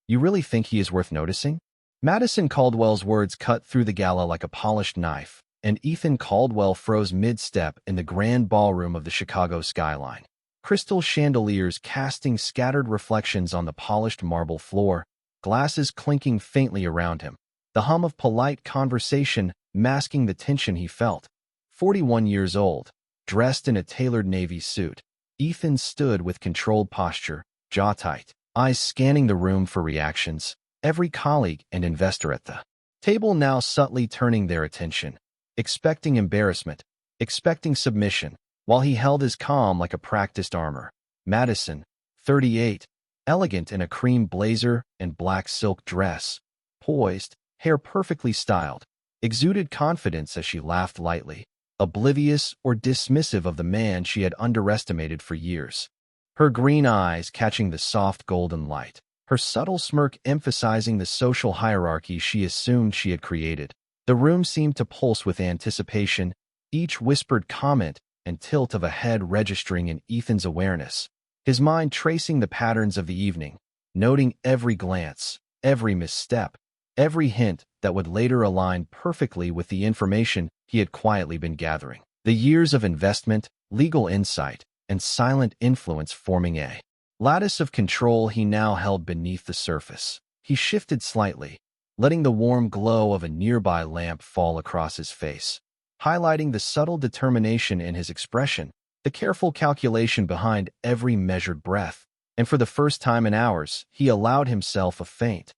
You really think he is worth noticing? Madison Caldwell's words cut through the gala like a polished knife, and Ethan Caldwell froze mid-step in the grand ballroom of the Chicago skyline. Crystal chandeliers casting scattered reflections on the polished marble floor, glasses clinking faintly around him. The hum of polite conversation masking the tension he felt. 41 years old, dressed in a tailored navy suit, Ethan stood with controlled posture, jaw tight, eyes scanning the room for reactions, every colleague and investor at the table now subtly turning their attention, expecting embarrassment, expecting submission, while he held his calm like a practiced armor. Madison, 38, elegant in a cream blazer and black silk dress, poised, hair perfectly styled, exuded confidence as she laughed lightly, oblivious or dismissive of the man she had underestimated for years. Her green eyes catching the soft golden light, her subtle smirk emphasizing the social hierarchy she assumed she had created. The room seemed to pulse with anticipation, each whispered comment and tilt of a head registering in Ethan's awareness, his mind tracing the patterns of the evening, noting every glance, every misstep, every hint that would later align perfectly with the information he had quietly been gathering. The years of investment, legal insight, and silent influence forming a lattice of control he now held beneath the surface. He shifted slightly, letting the warm glow of a nearby lamp fall across his face, highlighting the subtle determination in his expression, the careful calculation behind every measured breath. And for the first time in hours, he allowed himself a faint,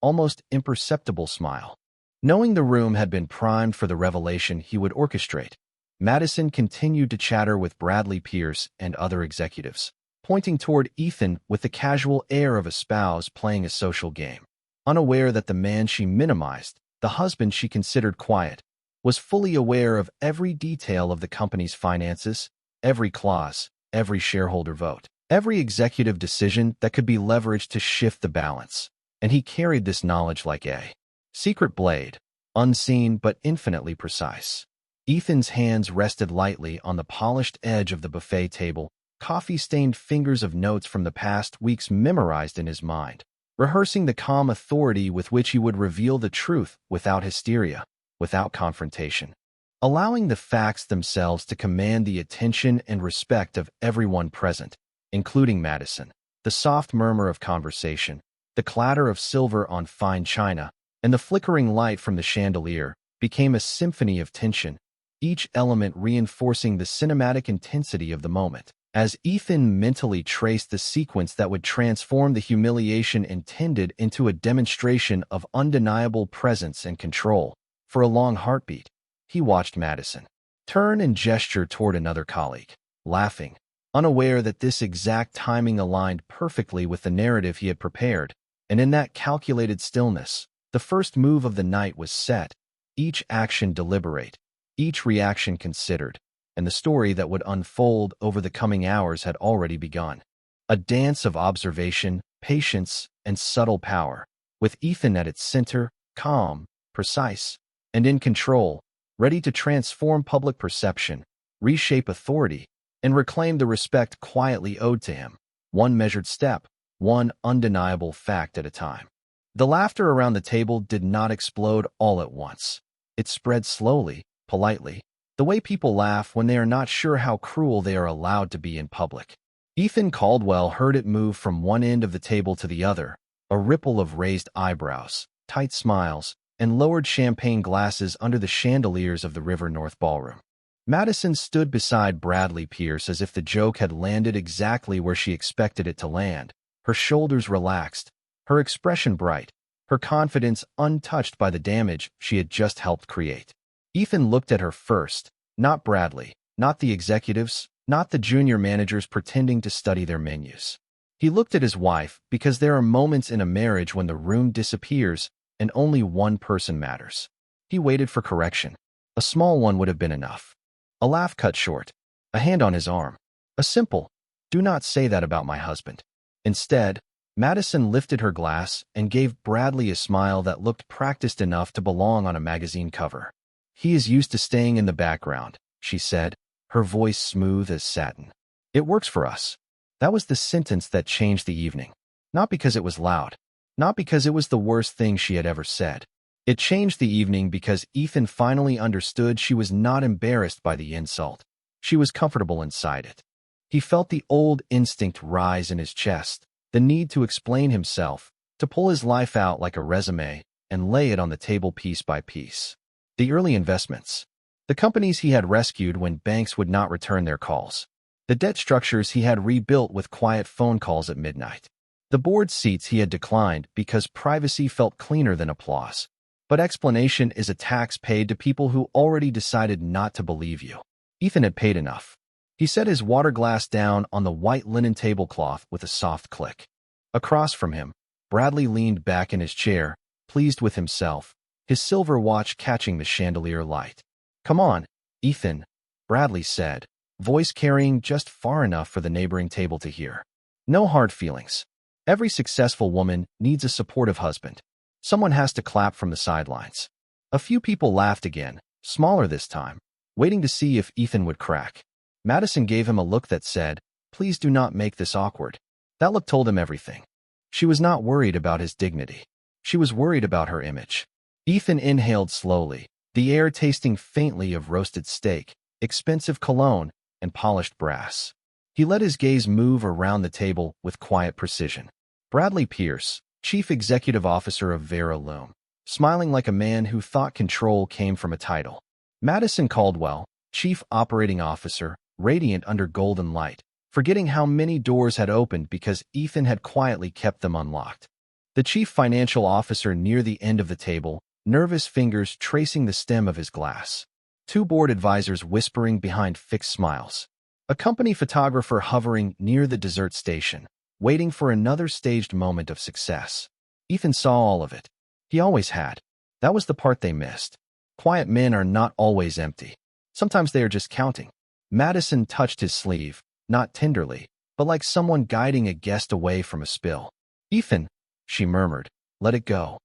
almost imperceptible smile. Knowing the room had been primed for the revelation he would orchestrate, Madison continued to chatter with Bradley Pierce and other executives, pointing toward Ethan with the casual air of a spouse playing a social game, unaware that the man she minimized, the husband she considered quiet, was fully aware of every detail of the company's finances, every clause, every shareholder vote, every executive decision that could be leveraged to shift the balance. And he carried this knowledge like a secret blade, unseen but infinitely precise. Ethan's hands rested lightly on the polished edge of the buffet table, coffee-stained fingers of notes from the past weeks memorized in his mind, rehearsing the calm authority with which he would reveal the truth without hysteria, without confrontation, allowing the facts themselves to command the attention and respect of everyone present, including Madison. The soft murmur of conversation, the clatter of silver on fine china, and the flickering light from the chandelier became a symphony of tension, each element reinforcing the cinematic intensity of the moment. As Ethan mentally traced the sequence that would transform the humiliation intended into a demonstration of undeniable presence and control, for a long heartbeat, he watched Madison turn and gesture toward another colleague, laughing, unaware that this exact timing aligned perfectly with the narrative he had prepared. And in that calculated stillness, the first move of the night was set, each action deliberate, each reaction considered, and the story that would unfold over the coming hours had already begun. A dance of observation, patience, and subtle power, with Ethan at its center, calm, precise, and in control, ready to transform public perception, reshape authority, and reclaim the respect quietly owed to him, one measured step, one undeniable fact at a time. The laughter around the table did not explode all at once. It spread slowly, politely, the way people laugh when they are not sure how cruel they are allowed to be in public. Ethan Caldwell heard it move from one end of the table to the other, a ripple of raised eyebrows, tight smiles, and lowered champagne glasses under the chandeliers of the River North Ballroom. Madison stood beside Bradley Pierce as if the joke had landed exactly where she expected it to land, her shoulders relaxed, her expression bright, her confidence untouched by the damage she had just helped create. Ethan looked at her first, not Bradley, not the executives, not the junior managers pretending to study their menus. He looked at his wife because there are moments in a marriage when the room disappears and only one person matters. He waited for correction. A small one would have been enough. A laugh cut short, a hand on his arm. A simple, "Do not say that about my husband." Instead, Madison lifted her glass and gave Bradley a smile that looked practiced enough to belong on a magazine cover. "He is used to staying in the background," she said, her voice smooth as satin. "It works for us." That was the sentence that changed the evening. Not because it was loud, Not because it was the worst thing she had ever said. It changed the evening because Ethan finally understood she was not embarrassed by the insult. She was comfortable inside it. He felt the old instinct rise in his chest, the need to explain himself, to pull his life out like a resume and lay it on the table piece by piece. The early investments. The companies he had rescued when banks would not return their calls. The debt structures he had rebuilt with quiet phone calls at midnight. The board seats he had declined because privacy felt cleaner than applause. But explanation is a tax paid to people who already decided not to believe you. Ethan had paid enough. He set his water glass down on the white linen tablecloth with a soft click. Across from him, Bradley leaned back in his chair, pleased with himself, his silver watch catching the chandelier light. "Come on, Ethan," Bradley said, voice carrying just far enough for the neighboring table to hear. "No hard feelings. Every successful woman needs a supportive husband. Someone has to clap from the sidelines." A few people laughed again, smaller this time, waiting to see if Ethan would crack. Madison gave him a look that said, "Please do not make this awkward." That look told him everything. She was not worried about his dignity. She was worried about her image. Ethan inhaled slowly, the air tasting faintly of roasted steak, expensive cologne, and polished brass. He let his gaze move around the table with quiet precision. Bradley Pierce, Chief Executive Officer of Boardroom, smiling like a man who thought control came from a title. Madison Caldwell, Chief Operating Officer, radiant under golden light, forgetting how many doors had opened because Ethan had quietly kept them unlocked. The Chief Financial Officer near the end of the table, nervous fingers tracing the stem of his glass. Two board advisors whispering behind fixed smiles. A company photographer hovering near the dessert station, waiting for another staged moment of success. Ethan saw all of it. He always had. That was the part they missed. Quiet men are not always empty. Sometimes they are just counting. Madison touched his sleeve, not tenderly, but like someone guiding a guest away from a spill. "Ethan," she murmured, "let it go."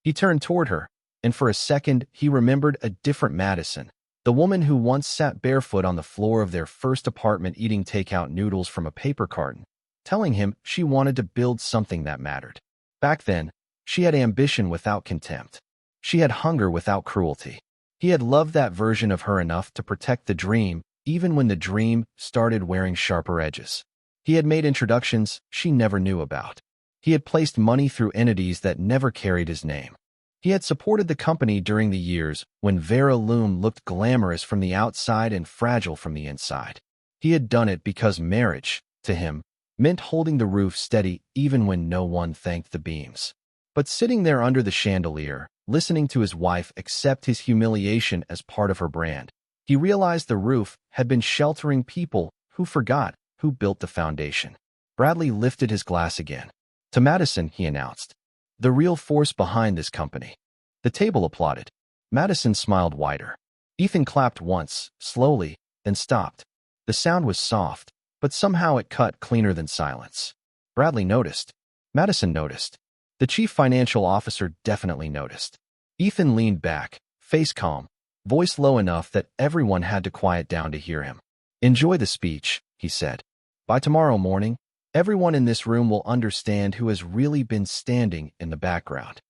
He turned toward her, and for a second he remembered a different Madison, the woman who once sat barefoot on the floor of their first apartment eating takeout noodles from a paper carton, telling him she wanted to build something that mattered. Back then, she had ambition without contempt. She had hunger without cruelty. He had loved that version of her enough to protect the dream, even when the dream started wearing sharper edges. He had made introductions she never knew about. He had placed money through entities that never carried his name. He had supported the company during the years when Vera Loom looked glamorous from the outside and fragile from the inside. He had done it because marriage, to him, meant holding the roof steady even when no one thanked the beams. But sitting there under the chandelier, listening to his wife accept his humiliation as part of her brand, he realized the roof had been sheltering people who forgot who built the foundation. Bradley lifted his glass again. "To Madison," he announced, "the real force behind this company." The table applauded. Madison smiled wider. Ethan clapped once, slowly, then stopped. The sound was soft, but somehow it cut cleaner than silence. Bradley noticed. Madison noticed. The chief financial officer definitely noticed. Ethan leaned back, face calm, voice low enough that everyone had to quiet down to hear him. "Enjoy the speech," he said. "By tomorrow morning, everyone in this room will understand who has really been standing in the background."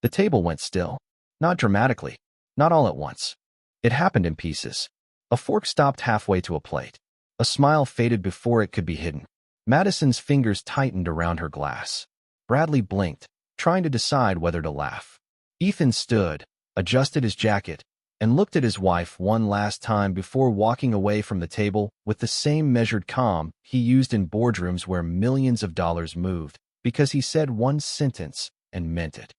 The table went still. Not dramatically, not all at once. It happened in pieces. A fork stopped halfway to a plate. A smile faded before it could be hidden. Madison's fingers tightened around her glass. Bradley blinked, trying to decide whether to laugh. Ethan stood, adjusted his jacket, and looked at his wife one last time before walking away from the table with the same measured calm he used in boardrooms where millions of dollars moved, because he said one sentence and meant it.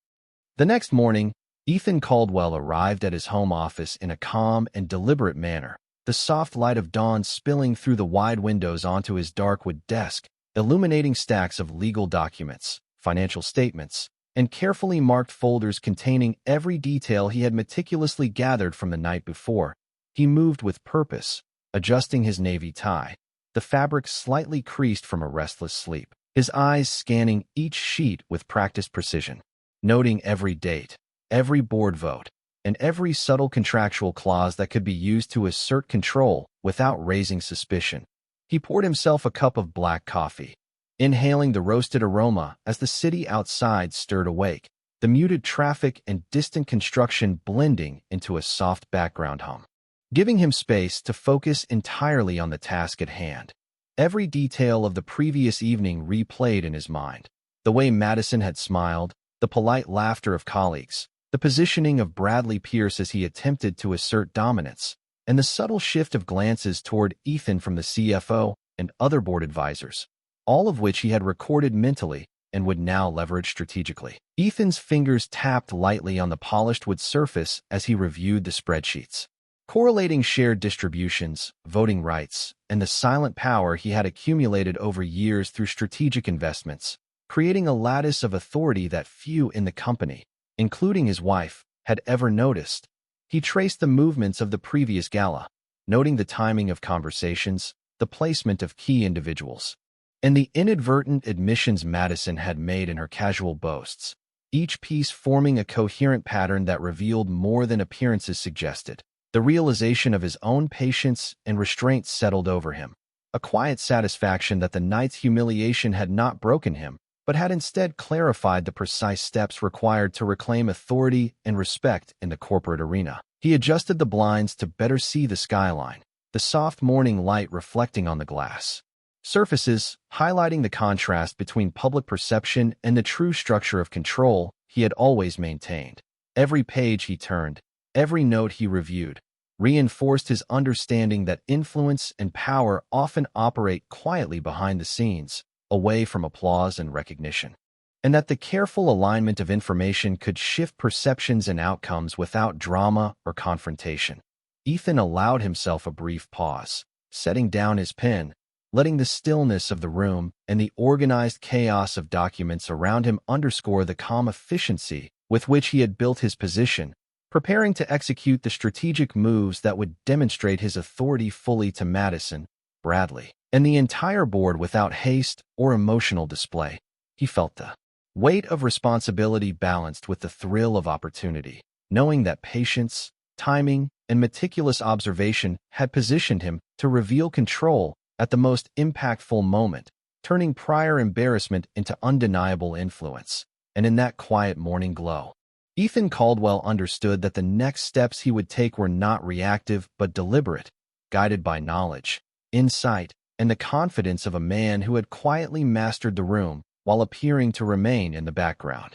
The next morning, Ethan Caldwell arrived at his home office in a calm and deliberate manner, the soft light of dawn spilling through the wide windows onto his dark wood desk, illuminating stacks of legal documents, financial statements, and carefully marked folders containing every detail he had meticulously gathered from the night before. He moved with purpose, adjusting his navy tie, the fabric slightly creased from a restless sleep, his eyes scanning each sheet with practiced precision, noting every date, every board vote, and every subtle contractual clause that could be used to assert control without raising suspicion. He poured himself a cup of black coffee. inhaling the roasted aroma as the city outside stirred awake, the muted traffic and distant construction blending into a soft background hum, giving him space to focus entirely on the task at hand. Every detail of the previous evening replayed in his mind. The way Madison had smiled, the polite laughter of colleagues, the positioning of Bradley Pierce as he attempted to assert dominance, and the subtle shift of glances toward Ethan from the CFO and other board advisors, all of which he had recorded mentally and would now leverage strategically. Ethan's fingers tapped lightly on the polished wood surface as he reviewed the spreadsheets, correlating shared distributions, voting rights, and the silent power he had accumulated over years through strategic investments, creating a lattice of authority that few in the company, including his wife, had ever noticed. He traced the movements of the previous gala, noting the timing of conversations, the placement of key individuals, and the inadvertent admissions Madison had made in her casual boasts, each piece forming a coherent pattern that revealed more than appearances suggested. The realization of his own patience and restraint settled over him, a quiet satisfaction that the night's humiliation had not broken him, but had instead clarified the precise steps required to reclaim authority and respect in the corporate arena. He adjusted the blinds to better see the skyline, the soft morning light reflecting on the glass surfaces, highlighting the contrast between public perception and the true structure of control he had always maintained. Every page he turned, every note he reviewed, reinforced his understanding that influence and power often operate quietly behind the scenes, away from applause and recognition, and that the careful alignment of information could shift perceptions and outcomes without drama or confrontation. Ethan allowed himself a brief pause, setting down his pen, letting the stillness of the room and the organized chaos of documents around him underscore the calm efficiency with which he had built his position, preparing to execute the strategic moves that would demonstrate his authority fully to Madison, Bradley, and the entire board without haste or emotional display. He felt the weight of responsibility balanced with the thrill of opportunity, knowing that patience, timing, and meticulous observation had positioned him to reveal control at the most impactful moment, turning prior embarrassment into undeniable influence. And in that quiet morning glow, Ethan Caldwell understood that the next steps he would take were not reactive but deliberate, guided by knowledge, insight, and the confidence of a man who had quietly mastered the room while appearing to remain in the background.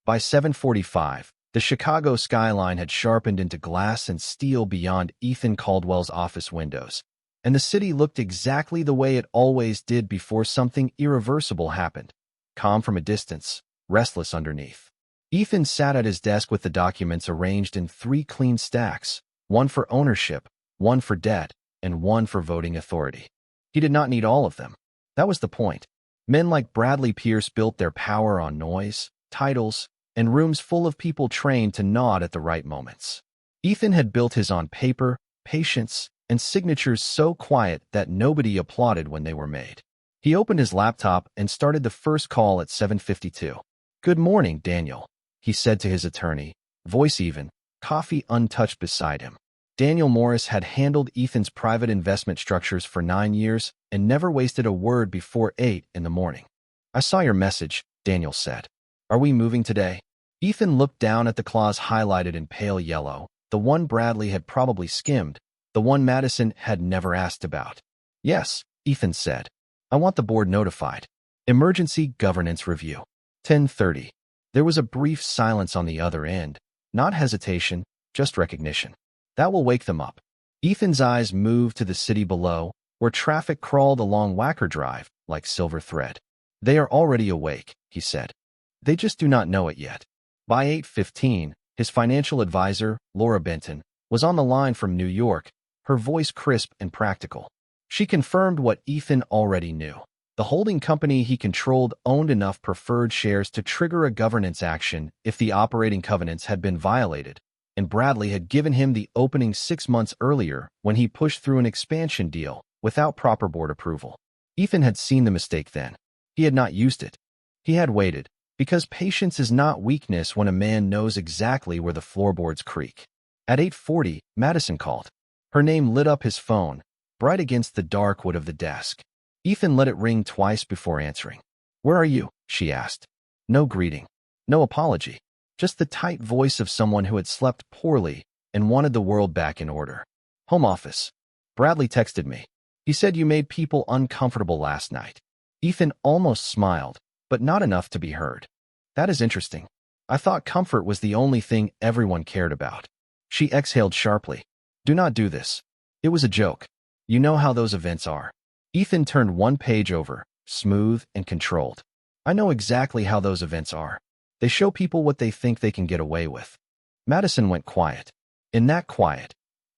By 7:45, the Chicago skyline had sharpened into glass and steel beyond Ethan Caldwell's office windows, and the city looked exactly the way it always did before something irreversible happened, calm from a distance, restless underneath. Ethan sat at his desk with the documents arranged in 3 clean stacks, one for ownership, one for debt, and one for voting authority. He did not need all of them. That was the point. Men like Bradley Pierce built their power on noise, titles, and rooms full of people trained to nod at the right moments. Ethan had built his on paper, patience, and signatures so quiet that nobody applauded when they were made. He opened his laptop and started the first call at 7:52. "Good morning, Daniel," he said to his attorney, voice even, coffee untouched beside him. Daniel Morris had handled Ethan's private investment structures for 9 years and never wasted a word before 8 in the morning. "I saw your message," Daniel said. "Are we moving today?" Ethan looked down at the clause highlighted in pale yellow, the one Bradley had probably skimmed, the one Madison had never asked about. "Yes," Ethan said. "I want the board notified. Emergency governance review." 10:30. There was a brief silence on the other end, not hesitation, just recognition. "That will wake them up." Ethan's eyes moved to the city below, where traffic crawled along Wacker Drive like silver thread. "They are already awake," he said. "They just do not know it yet." By 8:15, his financial advisor, Laura Benton, was on the line from New York, her voice crisp and practical. She confirmed what Ethan already knew. The holding company he controlled owned enough preferred shares to trigger a governance action if the operating covenants had been violated, and Bradley had given him the opening 6 months earlier when he pushed through an expansion deal without proper board approval. Ethan had seen the mistake then. He had not used it. He had waited, because patience is not weakness when a man knows exactly where the floorboards creak. At 8:40, Madison called. Her name lit up his phone, bright against the dark wood of the desk. Ethan let it ring twice before answering. "Where are you?" she asked. No greeting. No apology. Just the tight voice of someone who had slept poorly and wanted the world back in order. "Home office. Bradley texted me. He said you made people uncomfortable last night." Ethan almost smiled, but not enough to be heard. "That is interesting. I thought comfort was the only thing everyone cared about." She exhaled sharply. "Do not do this. It was a joke. You know how those events are." Ethan turned one page over, smooth and controlled. "I know exactly how those events are. They show people what they think they can get away with." Madison went quiet. In that quiet,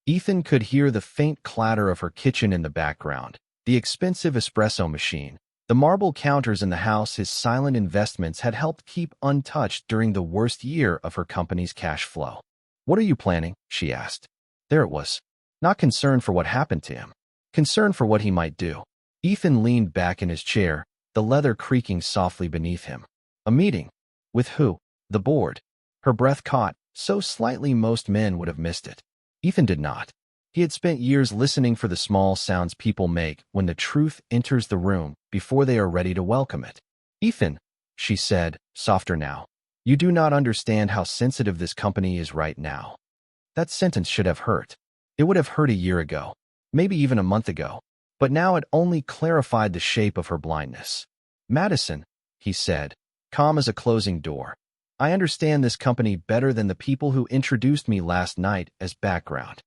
Ethan could hear the faint clatter of her kitchen in the background, the expensive espresso machine, the marble counters in the house his silent investments had helped keep untouched during the worst year of her company's cash flow. "What are you planning?" she asked. There it was. Not concern for what happened to him. Concern for what he might do. Ethan leaned back in his chair, the leather creaking softly beneath him. A meeting. With who? The board. Her breath caught, so slightly most men would have missed it. Ethan did not. He had spent years listening for the small sounds people make when the truth enters the room before they are ready to welcome it. "Ethan," she said, softer now, "you do not understand how sensitive this company is right now." That sentence should have hurt. It would have hurt a year ago, maybe even a month ago, but now it only clarified the shape of her blindness. "Madison," he said, calm as a closing door, "I understand this company better than the people who introduced me last night as background."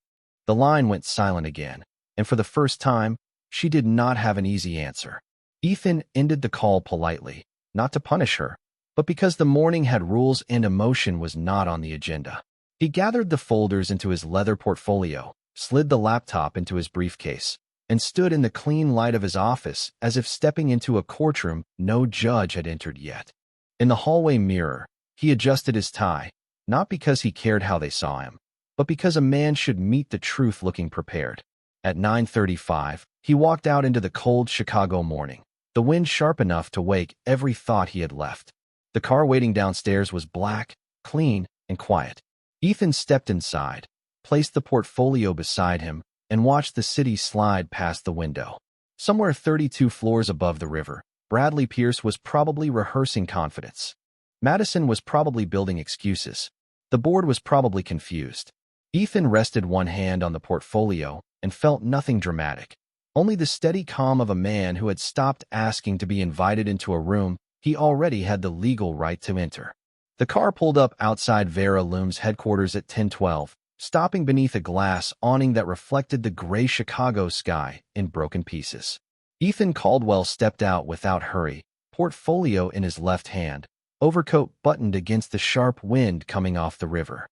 The line went silent again, and for the first time, she did not have an easy answer. Ethan ended the call politely, not to punish her, but because the morning had rules and emotion was not on the agenda. He gathered the folders into his leather portfolio, slid the laptop into his briefcase, and stood in the clean light of his office as if stepping into a courtroom no judge had entered yet. In the hallway mirror, he adjusted his tie, not because he cared how they saw him, but because a man should meet the truth looking prepared. At 9:35, he walked out into the cold Chicago morning, the wind sharp enough to wake every thought he had left. The car waiting downstairs was black, clean, and quiet. Ethan stepped inside, placed the portfolio beside him, and watched the city slide past the window. Somewhere 32 floors above the river, Bradley Pierce was probably rehearsing confidence. Madison was probably building excuses. The board was probably confused. Ethan rested one hand on the portfolio and felt nothing dramatic, only the steady calm of a man who had stopped asking to be invited into a room he already had the legal right to enter. The car pulled up outside Vera Loom's headquarters at 10:12, stopping beneath a glass awning that reflected the gray Chicago sky in broken pieces. Ethan Caldwell stepped out without hurry, portfolio in his left hand, overcoat buttoned against the sharp wind coming off the river.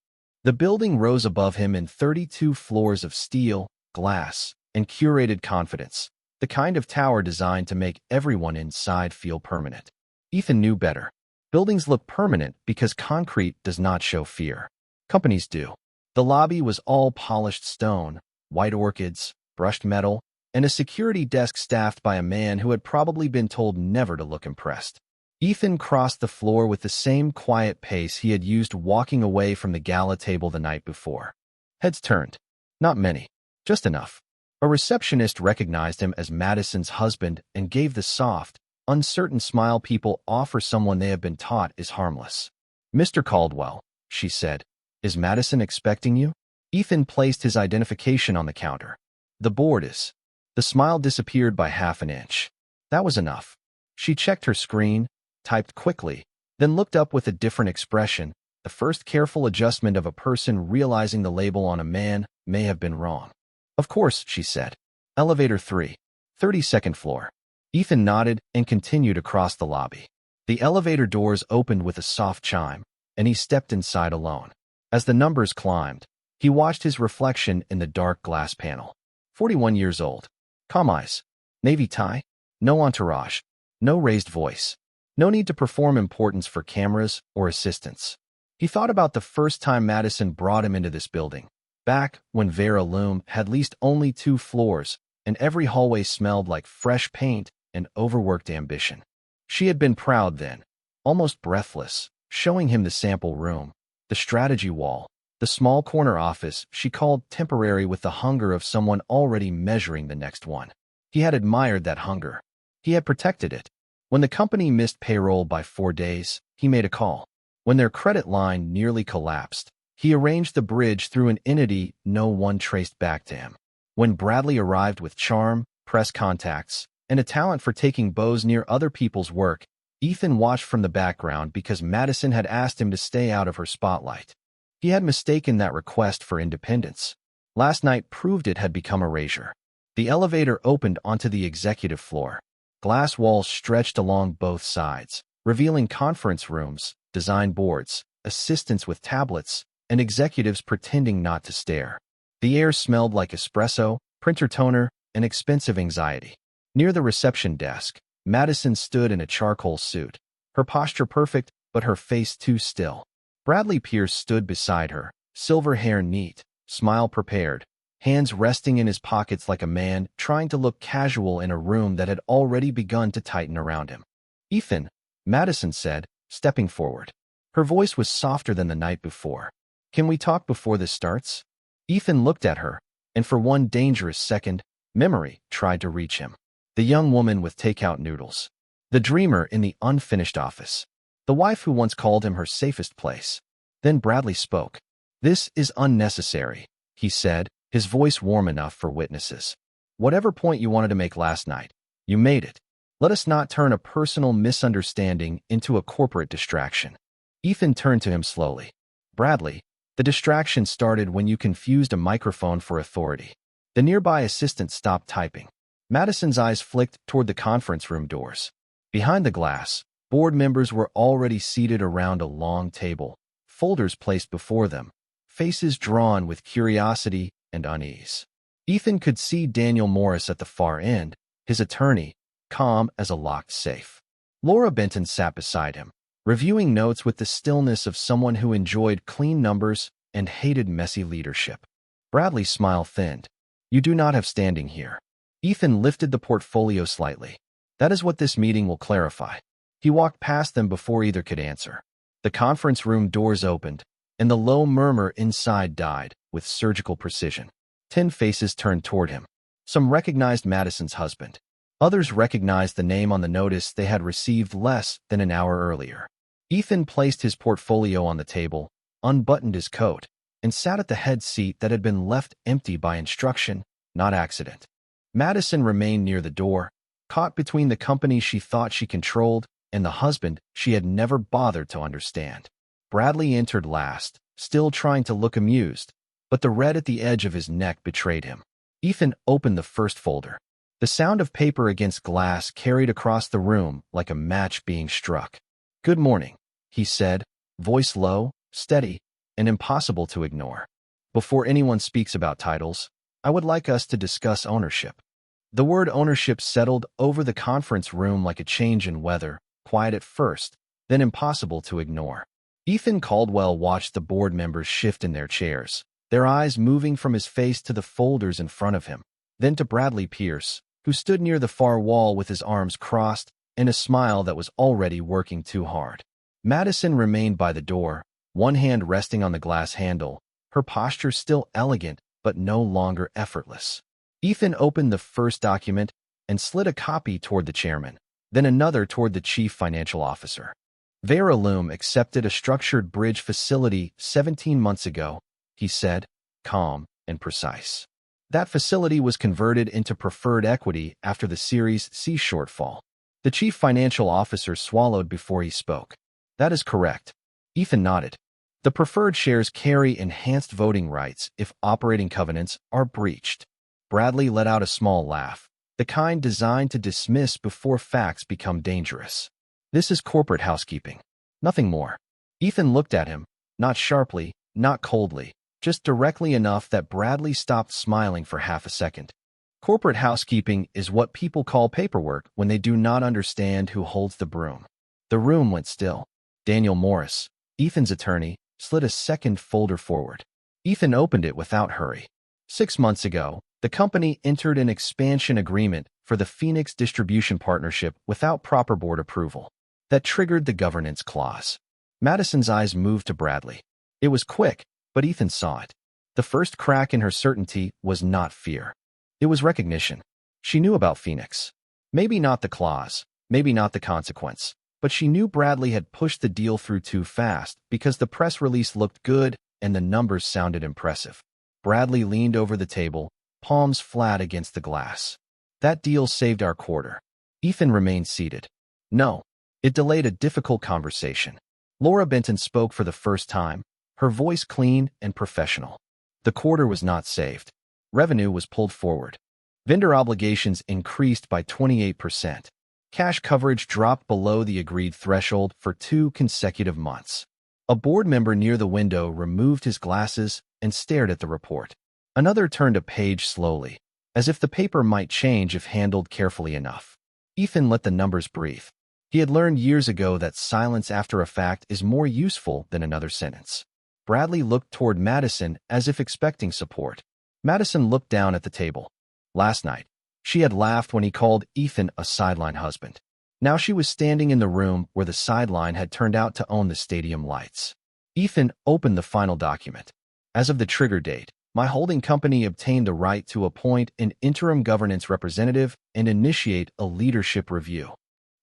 The building rose above him in 32 floors of steel, glass, and curated confidence, the kind of tower designed to make everyone inside feel permanent. Ethan knew better. Buildings look permanent because concrete does not show fear. Companies do. The lobby was all polished stone, white orchids, brushed metal, and a security desk staffed by a man who had probably been told never to look impressed. Ethan crossed the floor with the same quiet pace he had used walking away from the gala table the night before. Heads turned. Not many. Just enough. A receptionist recognized him as Madison's husband and gave the soft, uncertain smile people offer someone they have been taught is harmless. "Mr. Caldwell," she said, "is Madison expecting you?" Ethan placed his identification on the counter. "The board is." The smile disappeared by half an inch. That was enough. She checked her screen, typed quickly, then looked up with a different expression, the first careful adjustment of a person realizing the label on a man may have been wrong. "Of course," she said. "Elevator 3, 32nd floor." Ethan nodded and continued across the lobby. The elevator doors opened with a soft chime, and he stepped inside alone. As the numbers climbed, he watched his reflection in the dark glass panel. 41 years old. Calm eyes. Navy tie. No entourage. No raised voice. No need to perform importance for cameras or assistants. He thought about the first time Madison brought him into this building, back when Vera Loom had leased only 2 floors, and every hallway smelled like fresh paint and overworked ambition. She had been proud then, almost breathless, showing him the sample room, the strategy wall, the small corner office she called temporary with the hunger of someone already measuring the next one. He had admired that hunger, He had protected it. When the company missed payroll by 4 days, he made a call. When their credit line nearly collapsed, he arranged the bridge through an entity no one traced back to him. When Bradley arrived with charm, press contacts, and a talent for taking bows near other people's work, Ethan watched from the background because Madison had asked him to stay out of her spotlight. He had mistaken that request for independence. Last night proved it had become erasure. The elevator opened onto the executive floor. Glass walls stretched along both sides, revealing conference rooms, design boards, assistants with tablets, and executives pretending not to stare. The air smelled like espresso, printer toner, and expensive anxiety. Near the reception desk, Madison stood in a charcoal suit, her posture perfect, but her face too still. Bradley Pierce stood beside her, silver hair neat, smile prepared, hands resting in his pockets like a man trying to look casual in a room that had already begun to tighten around him. "Ethan," Madison said, stepping forward. Her voice was softer than the night before. "Can we talk before this starts?" Ethan looked at her, and for one dangerous second, memory tried to reach him. The young woman with takeout noodles. The dreamer in the unfinished office. The wife who once called him her safest place. Then Bradley spoke. "This is unnecessary," he said, his voice warm enough for witnesses. "Whatever point you wanted to make last night, you made it. Let us not turn a personal misunderstanding into a corporate distraction." Ethan turned to him slowly. "Bradley, the distraction started when you confused a microphone for authority." The nearby assistant stopped typing. Madison's eyes flicked toward the conference room doors. Behind the glass, board members were already seated around a long table, folders placed before them, faces drawn with curiosity and unease. Ethan could see Daniel Morris at the far end, his attorney, calm as a locked safe. Laura Benton sat beside him, reviewing notes with the stillness of someone who enjoyed clean numbers and hated messy leadership. Bradley's smile thinned. "You do not have standing here." Ethan lifted the portfolio slightly. "That is what this meeting will clarify." He walked past them before either could answer. The conference room doors opened, and the low murmur inside died with surgical precision. 10 faces turned toward him. Some recognized Madison's husband. Others recognized the name on the notice they had received less than an hour earlier. Ethan placed his portfolio on the table, unbuttoned his coat, and sat at the head seat that had been left empty by instruction, not accident. Madison remained near the door, caught between the company she thought she controlled and the husband she had never bothered to understand. Bradley entered last, still trying to look amused, but the red at the edge of his neck betrayed him. Ethan opened the first folder. The sound of paper against glass carried across the room like a match being struck. "Good morning," he said, voice low, steady, and impossible to ignore. "Before anyone speaks about titles, I would like us to discuss ownership." The word ownership settled over the conference room like a change in weather, quiet at first, then impossible to ignore. Ethan Caldwell watched the board members shift in their chairs, their eyes moving from his face to the folders in front of him, then to Bradley Pierce, who stood near the far wall with his arms crossed and a smile that was already working too hard. Madison remained by the door, one hand resting on the glass handle, her posture still elegant but no longer effortless. Ethan opened the first document and slid a copy toward the chairman, then another toward the chief financial officer. "Veraloom accepted a structured bridge facility 17 months ago," he said, calm and precise. "That facility was converted into preferred equity after the Series C shortfall." The chief financial officer swallowed before he spoke. "That is correct." Ethan nodded. "The preferred shares carry enhanced voting rights if operating covenants are breached." Bradley let out a small laugh, the kind designed to dismiss before facts become dangerous. "This is corporate housekeeping. Nothing more." Ethan looked at him, not sharply, not coldly, just directly enough that Bradley stopped smiling for half a second. "Corporate housekeeping is what people call paperwork when they do not understand who holds the broom." The room went still. Daniel Morris, Ethan's attorney, slid a second folder forward. Ethan opened it without hurry. 6 months ago, the company entered an expansion agreement for the Phoenix Distribution Partnership without proper board approval. That triggered the governance clause. Madison's eyes moved to Bradley. It was quick, but Ethan saw it. The first crack in her certainty was not fear. It was recognition. She knew about Phoenix. Maybe not the clause, maybe not the consequence, but she knew Bradley had pushed the deal through too fast because the press release looked good and the numbers sounded impressive. Bradley leaned over the table, palms flat against the glass. That deal saved our quarter. Ethan remained seated. No. It delayed a difficult conversation. Laura Benton spoke for the first time, her voice clean and professional. The quarter was not saved. Revenue was pulled forward. Vendor obligations increased by 28%. Cash coverage dropped below the agreed threshold for 2 consecutive months. A board member near the window removed his glasses and stared at the report. Another turned a page slowly, as if the paper might change if handled carefully enough. Ethan let the numbers breathe. He had learned years ago that silence after a fact is more useful than another sentence. Bradley looked toward Madison as if expecting support. Madison looked down at the table. Last night, she had laughed when he called Ethan a sideline husband. Now she was standing in the room where the sideline had turned out to own the stadium lights. Ethan opened the final document. As of the trigger date, my holding company obtained the right to appoint an interim governance representative and initiate a leadership review.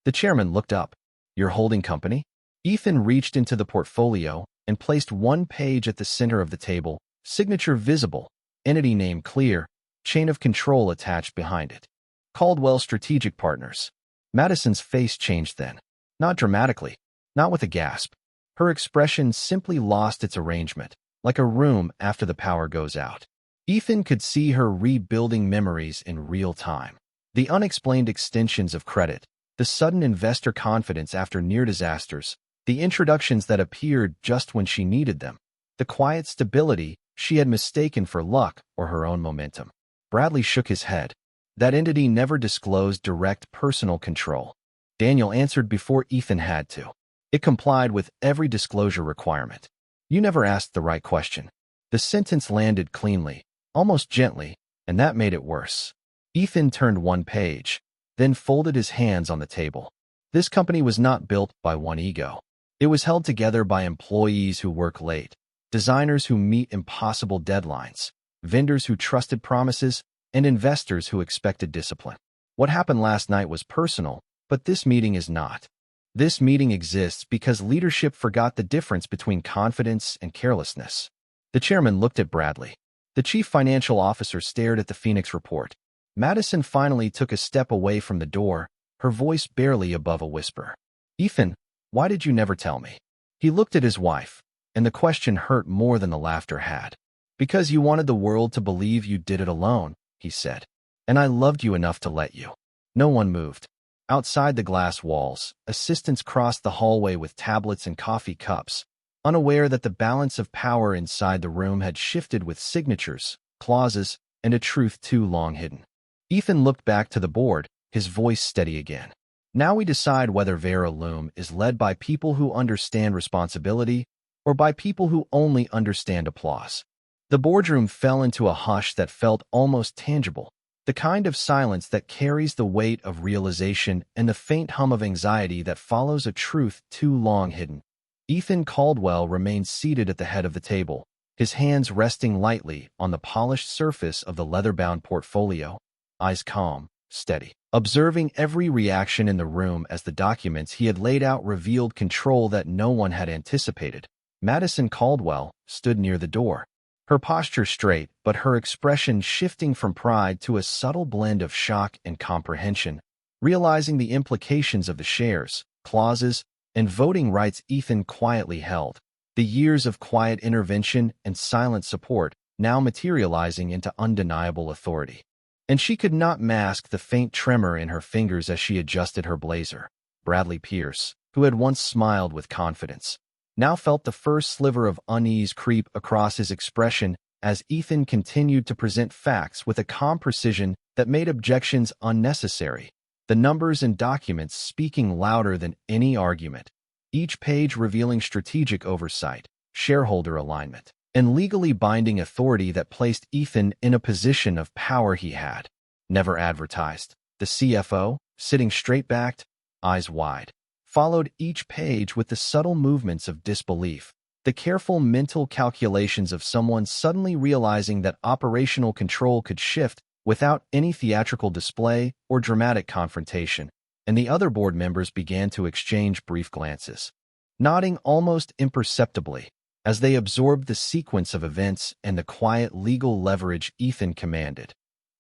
The chairman looked up. Your holding company? Ethan reached into the portfolio and placed one page at the center of the table, signature visible, entity name clear, chain of control attached behind it. Caldwell Strategic Partners. Madison's face changed then. Not dramatically, not with a gasp. Her expression simply lost its arrangement, like a room after the power goes out. Ethan could see her rebuilding memories in real time. The unexplained extensions of credit, the sudden investor confidence after near disasters, the introductions that appeared just when she needed them, the quiet stability she had mistaken for luck or her own momentum. Bradley shook his head. That entity never disclosed direct personal control. Daniel answered before Ethan had to. It complied with every disclosure requirement. You never asked the right question. The sentence landed cleanly, almost gently, and that made it worse. Ethan turned one page, then folded his hands on the table. This company was not built by one ego. It was held together by employees who work late, designers who meet impossible deadlines, vendors who trusted promises, and investors who expected discipline. What happened last night was personal, but this meeting is not. This meeting exists because leadership forgot the difference between confidence and carelessness. The chairman looked at Bradley. The chief financial officer stared at the Phoenix report. Madison finally took a step away from the door, her voice barely above a whisper. Ethan, why did you never tell me? He looked at his wife, and the question hurt more than the laughter had. Because you wanted the world to believe you did it alone, he said. And I loved you enough to let you. No one moved. Outside the glass walls, assistants crossed the hallway with tablets and coffee cups, unaware that the balance of power inside the room had shifted with signatures, clauses, and a truth too long hidden. Ethan looked back to the board, his voice steady again. Now we decide whether Vera Loom is led by people who understand responsibility or by people who only understand applause. The boardroom fell into a hush that felt almost tangible, the kind of silence that carries the weight of realization and the faint hum of anxiety that follows a truth too long hidden. Ethan Caldwell remained seated at the head of the table, his hands resting lightly on the polished surface of the leather-bound portfolio, eyes calm, steady. Observing every reaction in the room as the documents he had laid out revealed control that no one had anticipated. Madison Caldwell stood near the door, her posture straight, but her expression shifting from pride to a subtle blend of shock and comprehension, realizing the implications of the shares, clauses, and voting rights Ethan quietly held, the years of quiet intervention and silent support now materializing into undeniable authority. And she could not mask the faint tremor in her fingers as she adjusted her blazer. Bradley Pierce, who had once smiled with confidence, now felt the first sliver of unease creep across his expression as Ethan continued to present facts with a calm precision that made objections unnecessary, the numbers and documents speaking louder than any argument, each page revealing strategic oversight, shareholder alignment, and legally binding authority that placed Ethan in a position of power he had never advertised. The CFO, sitting straight-backed, eyes wide, followed each page with the subtle movements of disbelief, the careful mental calculations of someone suddenly realizing that operational control could shift without any theatrical display or dramatic confrontation, and the other board members began to exchange brief glances, nodding almost imperceptibly as they absorbed the sequence of events and the quiet legal leverage Ethan commanded.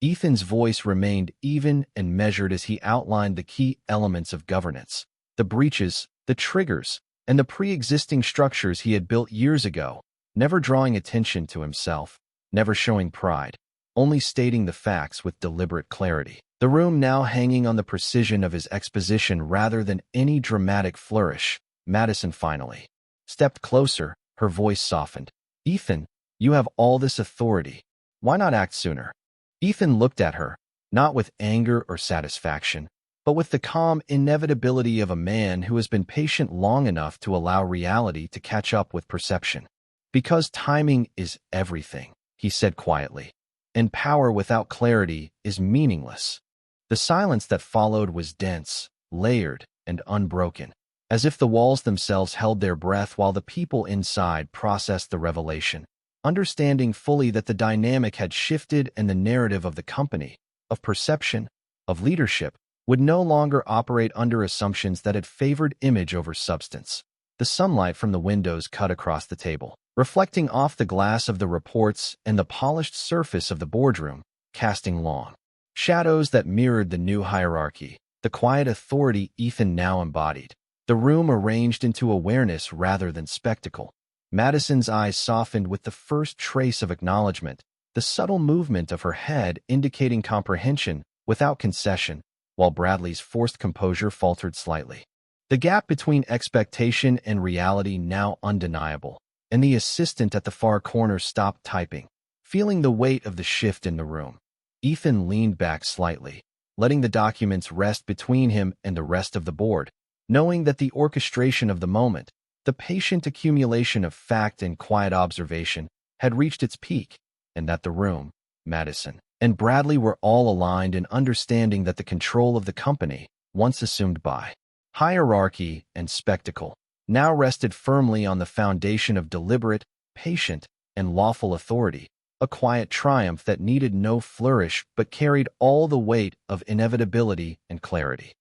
Ethan's voice remained even and measured as he outlined the key elements of governance, the breaches, the triggers, and the pre-existing structures he had built years ago, never drawing attention to himself, never showing pride, only stating the facts with deliberate clarity. The room now hanging on the precision of his exposition rather than any dramatic flourish. Madison finally stepped closer, her voice softened. "Ethan, you have all this authority. Why not act sooner?" Ethan looked at her, not with anger or satisfaction, but with the calm inevitability of a man who has been patient long enough to allow reality to catch up with perception. "Because timing is everything," he said quietly, "and power without clarity is meaningless." The silence that followed was dense, layered, and unbroken, as if the walls themselves held their breath while the people inside processed the revelation, understanding fully that the dynamic had shifted and the narrative of the company, of perception, of leadership, would no longer operate under assumptions that had favored image over substance. The sunlight from the windows cut across the table, reflecting off the glass of the reports and the polished surface of the boardroom, casting long shadows that mirrored the new hierarchy, the quiet authority Ethan now embodied. The room arranged into awareness rather than spectacle. Madison's eyes softened with the first trace of acknowledgement, the subtle movement of her head indicating comprehension without concession, while Bradley's forced composure faltered slightly. The gap between expectation and reality now undeniable, and the assistant at the far corner stopped typing, feeling the weight of the shift in the room. Ethan leaned back slightly, letting the documents rest between him and the rest of the board, knowing that the orchestration of the moment, the patient accumulation of fact and quiet observation, had reached its peak, and that the room, Madison, and Bradley were all aligned in understanding that the control of the company, once assumed by hierarchy and spectacle, now rested firmly on the foundation of deliberate, patient, and lawful authority, a quiet triumph that needed no flourish but carried all the weight of inevitability and clarity.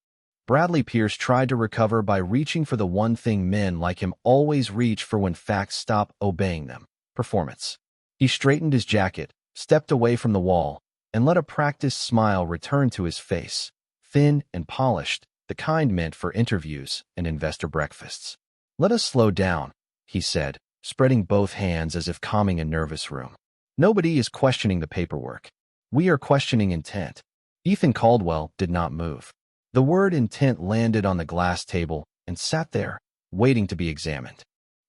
Bradley Pierce tried to recover by reaching for the one thing men like him always reach for when facts stop obeying them: performance. He straightened his jacket, stepped away from the wall, and let a practiced smile return to his face, thin and polished, the kind meant for interviews and investor breakfasts. "Let us slow down," he said, spreading both hands as if calming a nervous room. "Nobody is questioning the paperwork. We are questioning intent." Ethan Caldwell did not move. The word intent landed on the glass table and sat there, waiting to be examined.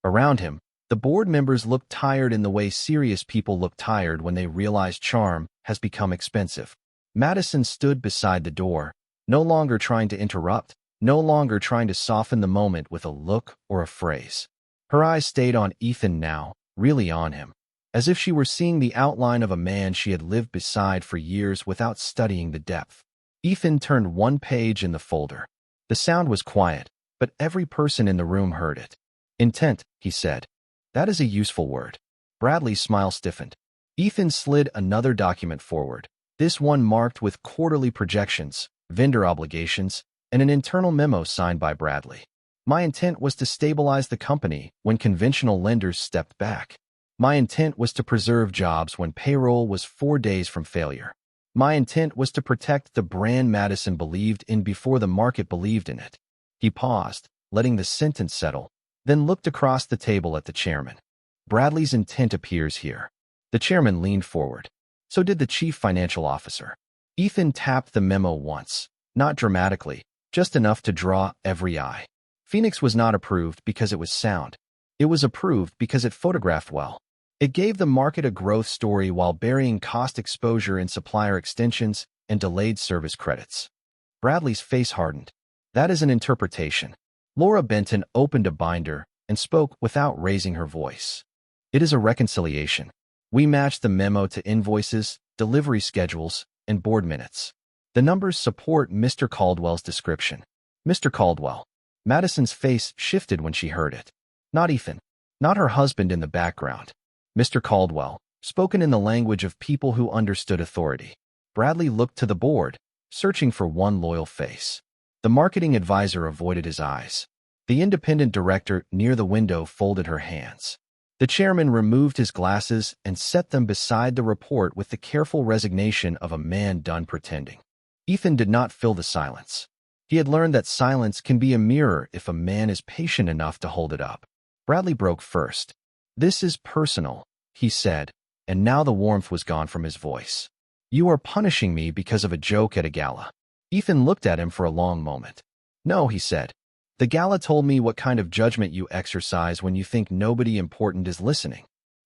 Around him, the board members looked tired in the way serious people look tired when they realize charm has become expensive. Madison stood beside the door, no longer trying to interrupt, no longer trying to soften the moment with a look or a phrase. Her eyes stayed on Ethan now, really on him, as if she were seeing the outline of a man she had lived beside for years without studying the depth. Ethan turned one page in the folder. The sound was quiet, but every person in the room heard it. "Intent," he said. "That is a useful word." Bradley's smile stiffened. Ethan slid another document forward, this one marked with quarterly projections, vendor obligations, and an internal memo signed by Bradley. "My intent was to stabilize the company when conventional lenders stepped back. My intent was to preserve jobs when payroll was 4 days from failure. My intent was to protect the brand Madison believed in before the market believed in it." He paused, letting the sentence settle, then looked across the table at the chairman. "Bradley's intent appears here." The chairman leaned forward. So did the chief financial officer. Ethan tapped the memo once, not dramatically, just enough to draw every eye. Phoenix was not approved because it was sound. It was approved because it photographed well. It gave the market a growth story while burying cost exposure in supplier extensions and delayed service credits. Bradley's face hardened. "That is an interpretation." Laura Benton opened a binder and spoke without raising her voice. "It is a reconciliation. We matched the memo to invoices, delivery schedules, and board minutes. The numbers support Mr. Caldwell's description." "Mr. Caldwell." Madison's face shifted when she heard it. Not Ethan. Not her husband in the background. Mr. Caldwell, spoken in the language of people who understood authority. Bradley looked to the board, searching for one loyal face. The marketing advisor avoided his eyes. The independent director near the window folded her hands. The chairman removed his glasses and set them beside the report with the careful resignation of a man done pretending. Ethan did not fill the silence. He had learned that silence can be a mirror if a man is patient enough to hold it up. Bradley broke first. "This is personal," he said, and now the warmth was gone from his voice. "You are punishing me because of a joke at a gala." Ethan looked at him for a long moment. "No," he said. "The gala told me what kind of judgment you exercise when you think nobody important is listening."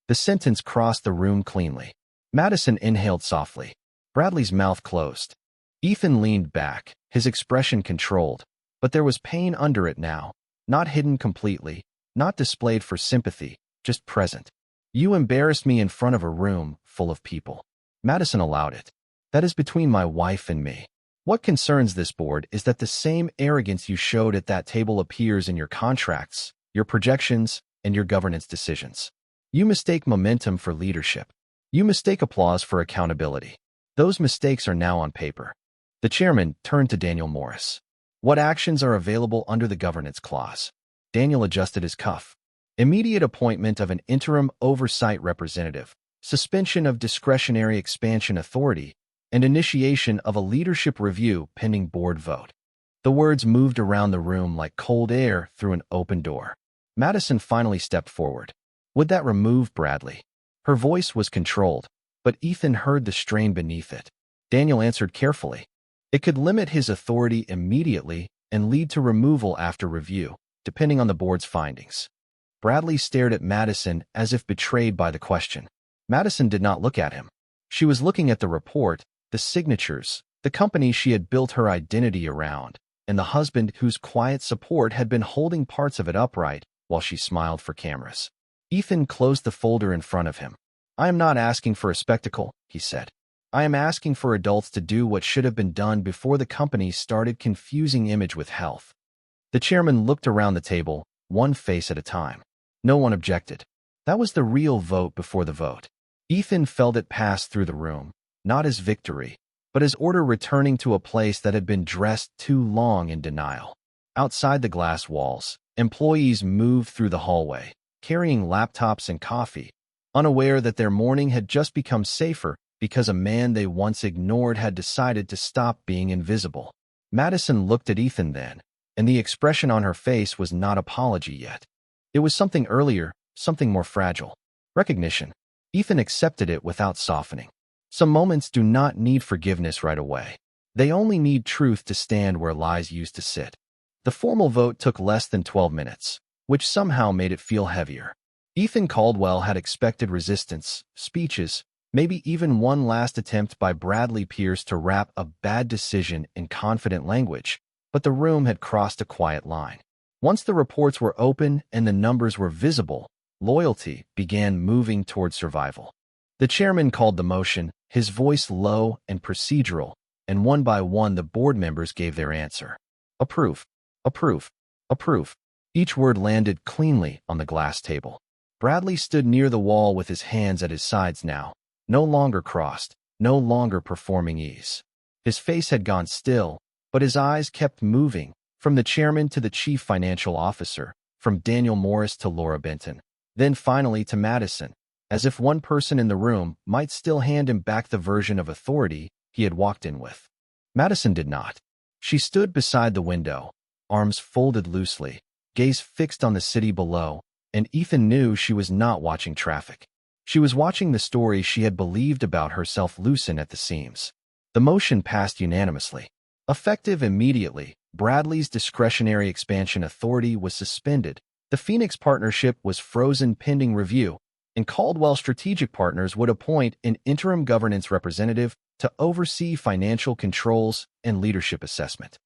The sentence crossed the room cleanly. Madison inhaled softly. Bradley's mouth closed. Ethan leaned back, his expression controlled, but there was pain under it now, not hidden completely, not displayed for sympathy, just present. "You embarrassed me in front of a room full of people." Madison allowed it. "That is between my wife and me. What concerns this board is that the same arrogance you showed at that table appears in your contracts, your projections, and your governance decisions. You mistake momentum for leadership. You mistake applause for accountability. Those mistakes are now on paper." The chairman turned to Daniel Morris. "What actions are available under the governance clause?" Daniel adjusted his cuff. "Immediate appointment of an interim oversight representative, suspension of discretionary expansion authority, and initiation of a leadership review pending board vote." The words moved around the room like cold air through an open door. Madison finally stepped forward. "Would that remove Bradley?" Her voice was controlled, but Ethan heard the strain beneath it. Daniel answered carefully. "It could limit his authority immediately and lead to removal after review, depending on the board's findings." Bradley stared at Madison as if betrayed by the question. Madison did not look at him. She was looking at the report, the signatures, the company she had built her identity around, and the husband whose quiet support had been holding parts of it upright while she smiled for cameras. Ethan closed the folder in front of him. "I am not asking for a spectacle," he said. "I am asking for adults to do what should have been done before the company started confusing image with health." The chairman looked around the table, one face at a time. No one objected. That was the real vote before the vote. Ethan felt it pass through the room, not as victory, but as order returning to a place that had been dressed too long in denial. Outside the glass walls, employees moved through the hallway, carrying laptops and coffee, unaware that their morning had just become safer because a man they once ignored had decided to stop being invisible. Madison looked at Ethan then, and the expression on her face was not apology yet. It was something earlier, something more fragile. Recognition. Ethan accepted it without softening. Some moments do not need forgiveness right away. They only need truth to stand where lies used to sit. The formal vote took less than 12 minutes, which somehow made it feel heavier. Ethan Caldwell had expected resistance, speeches, maybe even one last attempt by Bradley Pierce to wrap a bad decision in confident language, but the room had crossed a quiet line. Once the reports were open and the numbers were visible, loyalty began moving toward survival. The chairman called the motion, his voice low and procedural, and one by one the board members gave their answer. "Approve, approve, approve." Each word landed cleanly on the glass table. Bradley stood near the wall with his hands at his sides now, no longer crossed, no longer performing ease. His face had gone still, but his eyes kept moving, from the chairman to the chief financial officer, from Daniel Morris to Laura Benton, then finally to Madison, as if one person in the room might still hand him back the version of authority he had walked in with. Madison did not. She stood beside the window, arms folded loosely, gaze fixed on the city below, and Ethan knew she was not watching traffic. She was watching the story she had believed about herself loosen at the seams. The motion passed unanimously. Effective immediately, Bradley's discretionary expansion authority was suspended, the Phoenix partnership was frozen pending review, and Caldwell Strategic Partners would appoint an interim governance representative to oversee financial controls and leadership assessment.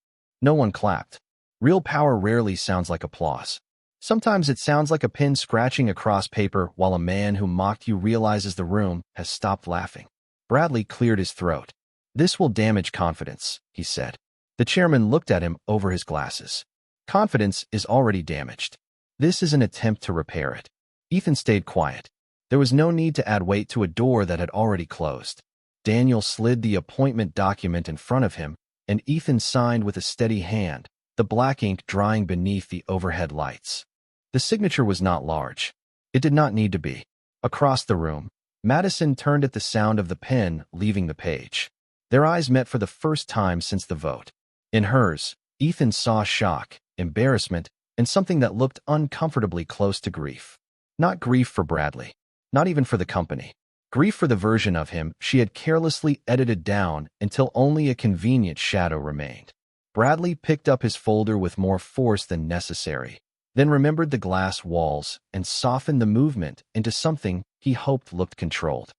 No one clapped. Real power rarely sounds like applause. Sometimes it sounds like a pen scratching across paper while a man who mocked you realizes the room has stopped laughing. Bradley cleared his throat. "This will damage confidence," he said. The chairman looked at him over his glasses. "Confidence is already damaged. This is an attempt to repair it." Ethan stayed quiet. There was no need to add weight to a door that had already closed. Daniel slid the appointment document in front of him, and Ethan signed with a steady hand, the black ink drying beneath the overhead lights. The signature was not large. It did not need to be. Across the room, Madison turned at the sound of the pen leaving the page. Their eyes met for the first time since the vote. In hers, Ethan saw shock, embarrassment, and something that looked uncomfortably close to grief. Not grief for Bradley. Not even for the company. Grief for the version of him she had carelessly edited down until only a convenient shadow remained. Bradley picked up his folder with more force than necessary, then remembered the glass walls and softened the movement into something he hoped looked controlled.